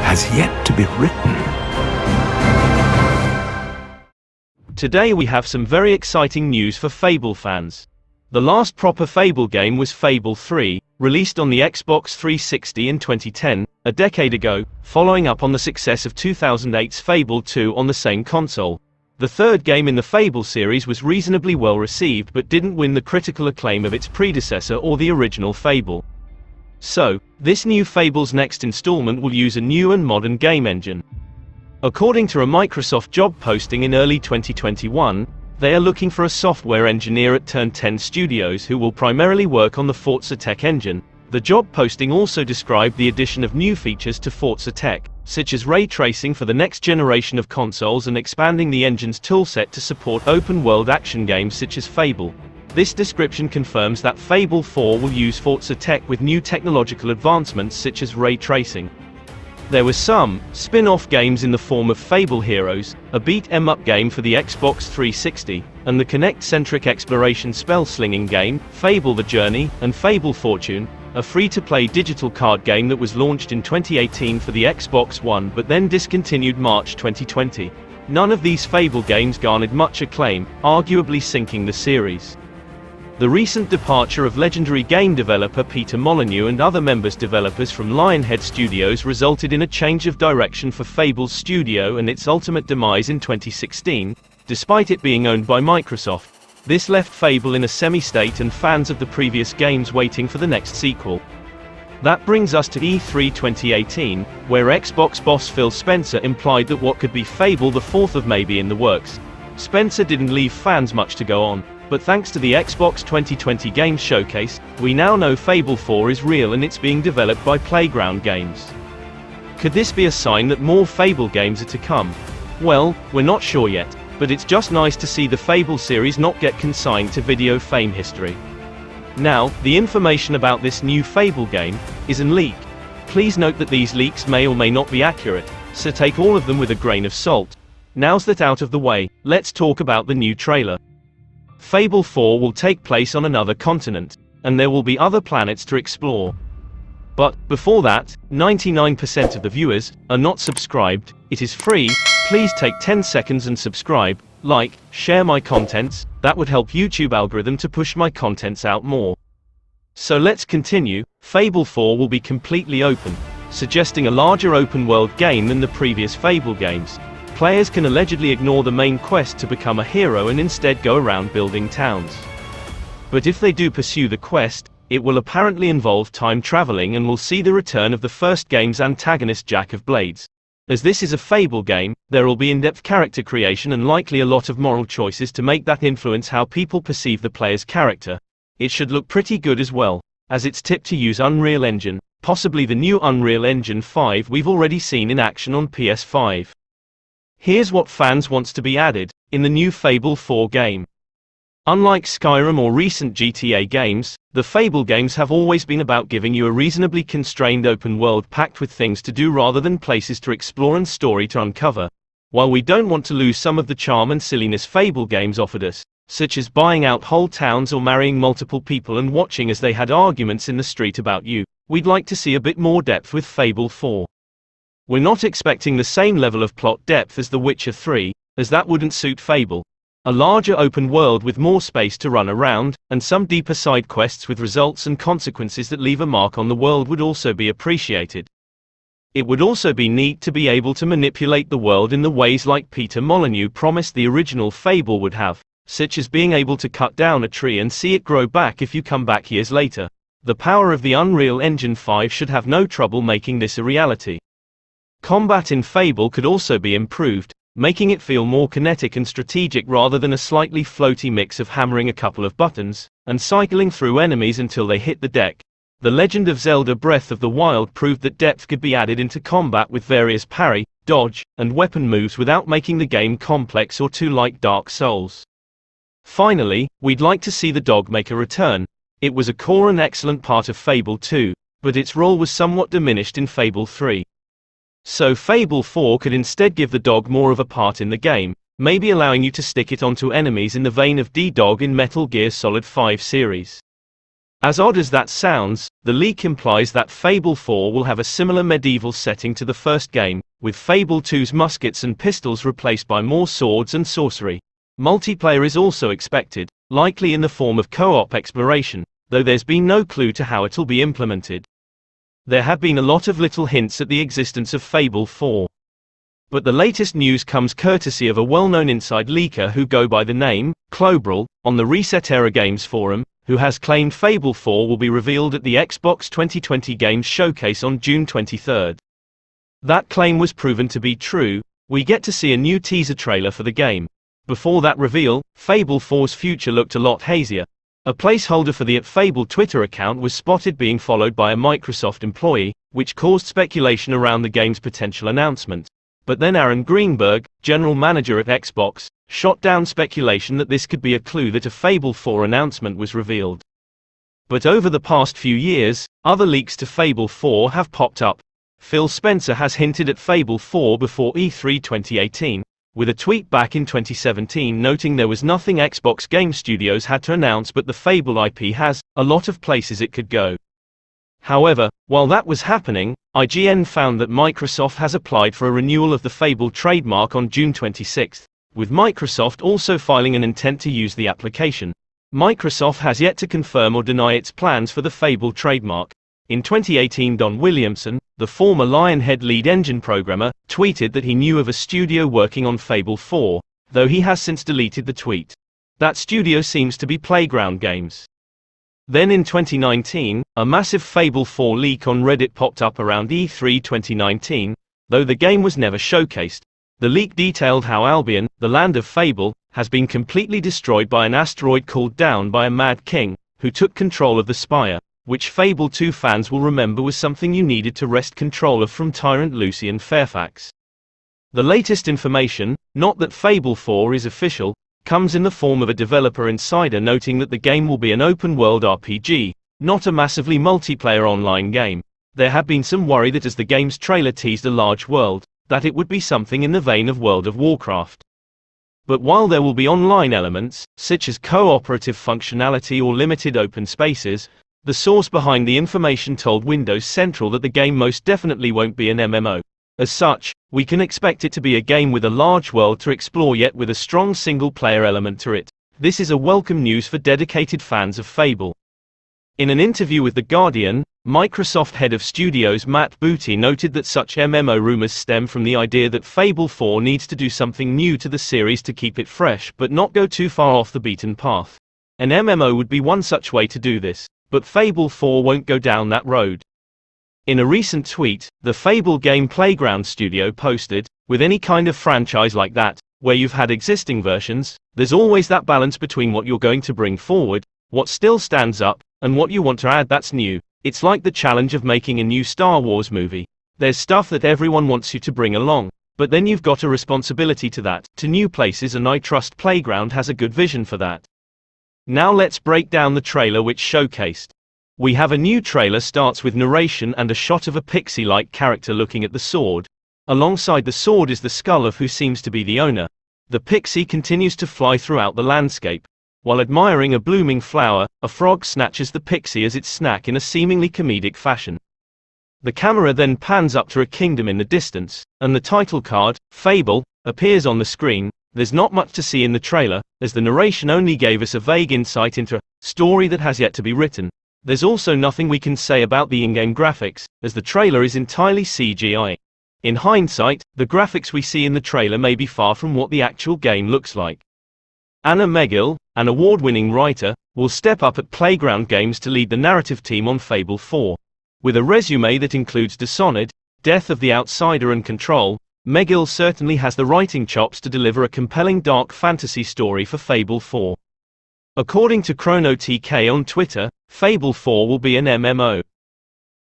has yet to be written. Today we have some very exciting news for Fable fans. The last proper Fable game was Fable 3, released on the Xbox 360 in 2010, a decade ago, following up on the success of 2008's Fable 2 on the same console. The third game in the Fable series was reasonably well received but didn't win the critical acclaim of its predecessor or the original Fable. So, this new Fable's next installment will use a new and modern game engine. According to a Microsoft job posting in early 2021, they are looking for a software engineer at Turn 10 Studios who will primarily work on the Forza Tech engine. The job posting also described the addition of new features to Forza Tech, such as ray tracing for the next generation of consoles and expanding the engine's toolset to support open-world action games such as Fable. This description confirms that Fable 4 will use Forza Tech with new technological advancements such as ray tracing. There were some spin-off games in the form of Fable Heroes, a beat-em-up game for the Xbox 360, and the Kinect-centric exploration spell-slinging game, Fable the Journey, and Fable Fortune, a free-to-play digital card game that was launched in 2018 for the Xbox One but then discontinued March 2020. None of these Fable games garnered much acclaim, arguably sinking the series. The recent departure of legendary game developer Peter Molyneux and other developers from Lionhead Studios resulted in a change of direction for Fable's studio and its ultimate demise in 2016, despite it being owned by Microsoft. This left Fable in a semi-state and fans of the previous games waiting for the next sequel. That brings us to E3 2018, where Xbox boss Phil Spencer implied that what could be Fable the 4th may be in the works. Spencer didn't leave fans much to go on. But thanks to the Xbox 2020 Games Showcase, we now know Fable 4 is real and it's being developed by Playground Games. Could this be a sign that more Fable games are to come? Well, we're not sure yet, but it's just nice to see the Fable series not get consigned to video fame history. Now, the information about this new Fable game is an leak. Please note that these leaks may or may not be accurate, so take all of them with a grain of salt. Now's that out of the way, let's talk about the new trailer. Fable 4 will take place on another continent, and there will be other planets to explore. But, before that, 99% of the viewers are not subscribed. It is free. Please take 10 seconds and subscribe, like, share my contents. That would help YouTube algorithm to push my contents out more. So let's continue. Fable 4 will be completely open, suggesting a larger open-world game than the previous Fable games. Players can allegedly ignore the main quest to become a hero and instead go around building towns. But if they do pursue the quest, it will apparently involve time traveling and will see the return of the first game's antagonist Jack of Blades. As this is a Fable game, there will be in-depth character creation and likely a lot of moral choices to make that influence how people perceive the player's character. It should look pretty good as well, as it's tipped to use Unreal Engine, possibly the new Unreal Engine 5 we've already seen in action on PS5. Here's what fans wants to be added in the new Fable 4 game. Unlike Skyrim or recent GTA games, the Fable games have always been about giving you a reasonably constrained open world packed with things to do rather than places to explore and story to uncover. While we don't want to lose some of the charm and silliness Fable games offered us, such as buying out whole towns or marrying multiple people and watching as they had arguments in the street about you, we'd like to see a bit more depth with Fable 4. We're not expecting the same level of plot depth as The Witcher 3, as that wouldn't suit Fable. A larger open world with more space to run around, and some deeper side quests with results and consequences that leave a mark on the world would also be appreciated. It would also be neat to be able to manipulate the world in the ways like Peter Molyneux promised the original Fable would have, such as being able to cut down a tree and see it grow back if you come back years later. The power of the Unreal Engine 5 should have no trouble making this a reality. Combat in Fable could also be improved, making it feel more kinetic and strategic rather than a slightly floaty mix of hammering a couple of buttons and cycling through enemies until they hit the deck. The Legend of Zelda Breath of the Wild proved that depth could be added into combat with various parry, dodge, and weapon moves without making the game complex or too like Dark Souls. Finally, we'd like to see the dog make a return. It was a core and excellent part of Fable 2, but its role was somewhat diminished in Fable 3. So Fable 4 could instead give the dog more of a part in the game, maybe allowing you to stick it onto enemies in the vein of D-Dog in Metal Gear Solid 5 series. As odd as that sounds, the leak implies that Fable 4 will have a similar medieval setting to the first game, with Fable 2's muskets and pistols replaced by more swords and sorcery. Multiplayer is also expected, likely in the form of co-op exploration, though there's been no clue to how it'll be implemented. There have been a lot of little hints at the existence of Fable 4. But the latest news comes courtesy of a well-known inside leaker who go by the name Clobrel on the Reset Era Games forum, who has claimed Fable 4 will be revealed at the Xbox 2020 Games Showcase on June 23. That claim was proven to be true. We get to see a new teaser trailer for the game. Before that reveal, Fable 4's future looked a lot hazier. A placeholder for the @Fable Twitter account was spotted being followed by a Microsoft employee, which caused speculation around the game's potential announcement. But then Aaron Greenberg, general manager at Xbox, shot down speculation that this could be a clue that a Fable 4 announcement was revealed. But over the past few years, other leaks to Fable 4 have popped up. Phil Spencer has hinted at Fable 4 before E3 2018, with a tweet back in 2017 noting there was nothing Xbox Game Studios had to announce, but the Fable IP has a lot of places it could go. However, while that was happening, IGN found that Microsoft has applied for a renewal of the Fable trademark on June 26, with Microsoft also filing an intent to use the application. Microsoft has yet to confirm or deny its plans for the Fable trademark. In 2018, Don Williamson, the former Lionhead lead engine programmer, tweeted that he knew of a studio working on Fable 4, though he has since deleted the tweet. That studio seems to be Playground Games. Then in 2019, a massive Fable 4 leak on Reddit popped up around E3 2019, though the game was never showcased. The leak detailed how Albion, the land of Fable, has been completely destroyed by an asteroid called down by a Mad King, who took control of the Spire, which Fable 2 fans will remember was something you needed to wrest control of from Tyrant Lucian Fairfax. The latest information, not that Fable 4 is official, comes in the form of a developer insider noting that the game will be an open-world RPG, not a massively multiplayer online game. There had been some worry that as the game's trailer teased a large world, that it would be something in the vein of World of Warcraft. But while there will be online elements, such as cooperative functionality or limited open spaces, the source behind the information told Windows Central that the game most definitely won't be an MMO. As such, we can expect it to be a game with a large world to explore yet with a strong single-player element to it. This is a welcome news for dedicated fans of Fable. In an interview with The Guardian, Microsoft head of studios Matt Booty noted that such MMO rumors stem from the idea that Fable 4 needs to do something new to the series to keep it fresh but not go too far off the beaten path. An MMO would be one such way to do this, but Fable 4 won't go down that road. In a recent tweet, the Fable game Playground Studio posted, "With any kind of franchise like that, where you've had existing versions, there's always that balance between what you're going to bring forward, what still stands up, and what you want to add that's new. It's like the challenge of making a new Star Wars movie. There's stuff that everyone wants you to bring along, but then you've got a responsibility to new places, and I trust Playground has a good vision for that." Now let's break down the trailer which showcased. We have a new trailer starts with narration and a shot of a pixie-like character looking at the sword. Alongside the sword is the skull of who seems to be the owner. The pixie continues to fly throughout the landscape. While admiring a blooming flower, a frog snatches the pixie as its snack in a seemingly comedic fashion. The camera then pans up to a kingdom in the distance, and the title card, Fable, appears on the screen. There's not much to see in the trailer, as the narration only gave us a vague insight into a story that has yet to be written. There's also nothing we can say about the in-game graphics, as the trailer is entirely CGI. In hindsight, the graphics we see in the trailer may be far from what the actual game looks like. Anna Megill, an award-winning writer, will step up at Playground Games to lead the narrative team on Fable 4. With a resume that includes Dishonored, Death of the Outsider and Control, Megill certainly has the writing chops to deliver a compelling dark fantasy story for Fable 4. According to ChronoTK on Twitter, Fable 4 will be an MMO.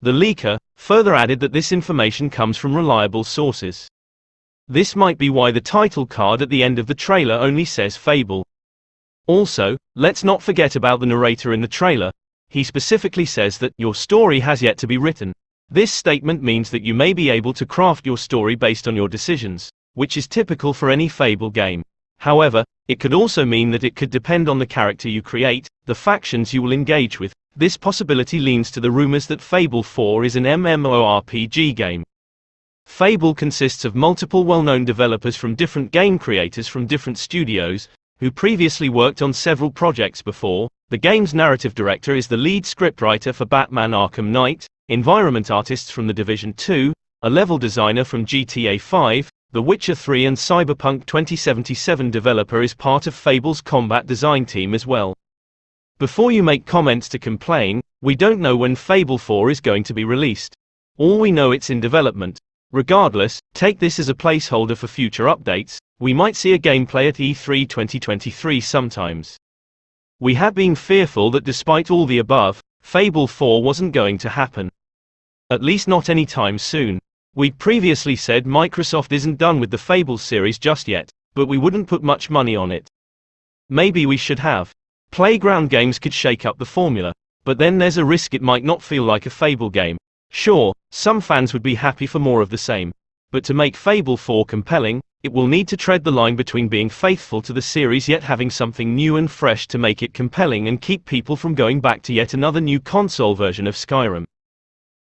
The leaker further added that this information comes from reliable sources. This might be why the title card at the end of the trailer only says Fable. Also, let's not forget about the narrator in the trailer. He specifically says that your story has yet to be written. This statement means that you may be able to craft your story based on your decisions, which is typical for any Fable game. However, it could also mean that it could depend on the character you create, the factions you will engage with, This possibility leans to the rumors that Fable 4 is an MMORPG game. Fable consists of multiple well-known developers from different game creators from different studios, who previously worked on several projects before. The game's narrative director is the lead scriptwriter for Batman Arkham Knight, environment artists from The Division 2, a level designer from GTA 5, The Witcher 3 and Cyberpunk 2077 developer is part of Fable's combat design team as well. Before you make comments to complain, we don't know when Fable 4 is going to be released. All we know it's in development. Regardless, take this as a placeholder for future updates. We might see a gameplay at E3 2023 sometimes. We have been fearful that despite all the above, Fable 4 wasn't going to happen. At least not anytime soon. We'd previously said Microsoft isn't done with the Fable series just yet, but we wouldn't put much money on it. Maybe we should have. Playground games could shake up the formula, but then there's a risk it might not feel like a Fable game. Sure, some fans would be happy for more of the same. But to make Fable 4 compelling, it will need to tread the line between being faithful to the series yet having something new and fresh to make it compelling and keep people from going back to yet another new console version of Skyrim.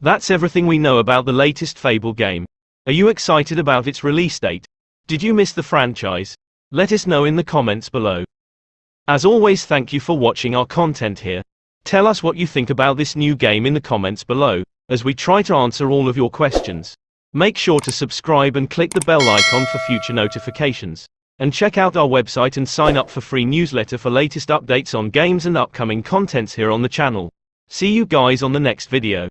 That's everything we know about the latest Fable game. Are you excited about its release date? Did you miss the franchise? Let us know in the comments below. As always, thank you for watching our content here. Tell us what you think about this new game in the comments below, as we try to answer all of your questions. Make sure to subscribe and click the bell icon for future notifications. And check out our website and sign up for free newsletter for latest updates on games and upcoming contents here on the channel. See you guys on the next video.